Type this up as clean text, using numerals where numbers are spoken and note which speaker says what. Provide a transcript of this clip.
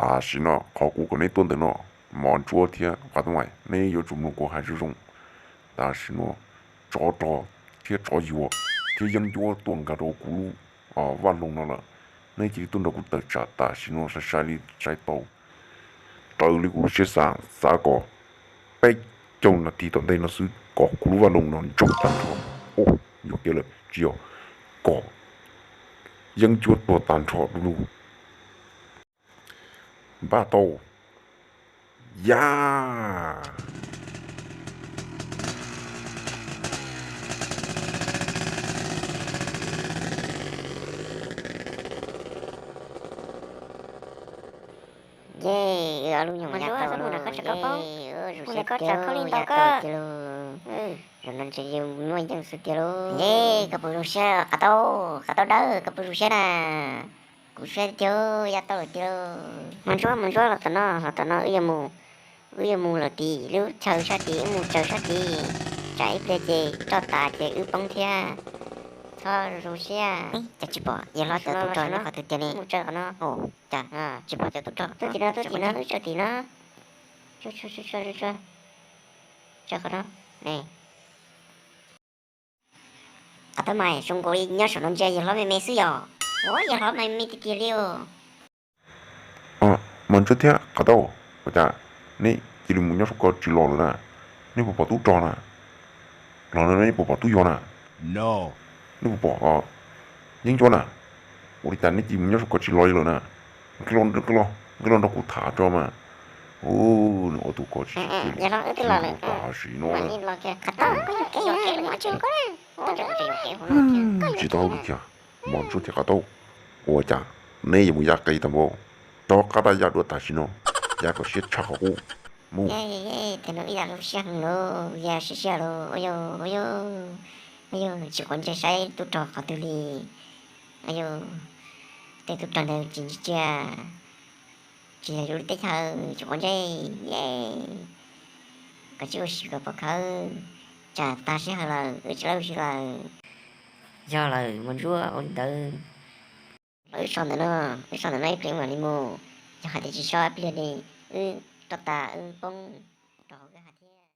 Speaker 1: à是呢，考古个那段的呢，忙昨天活动外，那有中路过还是中，但是呢，找天找一窝，天养脚段个着咕噜啊，玩弄了，那几段着咕得着，但是呢是晒里晒到，到里咕些三个，被中了地段的那是搞咕噜玩弄了，中单车，哦，有给了，只有搞养脚多单车噜噜，把刀呀。
Speaker 2: Ye, alu yang
Speaker 3: Manjua
Speaker 2: nyata
Speaker 3: sa
Speaker 2: lo.
Speaker 3: muna ka sa kapau. Muna ka sa kalin tau
Speaker 2: Nyata
Speaker 3: ka.
Speaker 2: tilo. Jangan saja mulai yang setilo.
Speaker 3: Ye, kapurusya katau dah kapurusya na.
Speaker 2: Kusya tilo, ya tau tilo.
Speaker 3: Manjua la tana iya mu la ti lu chờ sa ti mu chờ sa ti. Chạy về chị cho ta chị ư bông thia. Cho Russia.
Speaker 2: Chà chì bò, ya lo tờ tụ trò nó khỏi thực tế này.
Speaker 3: Mu chờ nó.
Speaker 2: Ồ, chà, chì bò tờ tụ trò.
Speaker 3: Tôi chỉ nó cho tí nó. Cho. Cho nó. Này.
Speaker 2: Atau mai, sung goi nhớ sổ nông chơi, ya lo mẹ sư yo.
Speaker 3: Ủa giờ họ mày mi tiki liu.
Speaker 1: 아, 먼저 태 갔다 오. 보자. 네, 지금 문여 속거 질러라. 네 뭐 봐도 쩌나. 너는 뭐 봐도 요나.
Speaker 4: No.
Speaker 1: 네 뭐 봐. 인조나. 우리 단네 지금 문여 속거 질러이러나. 그런 거 다 쩌마. 오, 어두 거지.
Speaker 3: Giờ nó ư là này.
Speaker 1: 다시
Speaker 3: Mà
Speaker 1: 너는.
Speaker 3: đi lo kìa. Katau cái yo mà chưa có nè. Tao cho cái yo
Speaker 1: 지도루야. 먼저 태 갔다 오. 오자. 네, 뭐 약간 있다 뭐. 저 가다 야도 다시 너. 약간 시 차하고. 뭐.
Speaker 3: Ye, thì nó giờ lúc sáng lo, giờ sẽ lo, ôi yo, chỉ còn chơi say tụt trò khỏi tụi đi, ôi yo, để tụt trò này chỉ là lúc tết thơ, chỉ còn chơi, ye, cái chỗ sự cái bậc thơ, chả ta sẽ là, lâu sẽ là,
Speaker 2: Do là mình rua ổn tự.
Speaker 3: ở sau này nó phải mà đi mua, cho hai đứa chỉ cho áp lên đi, cho ta, bông, trò cái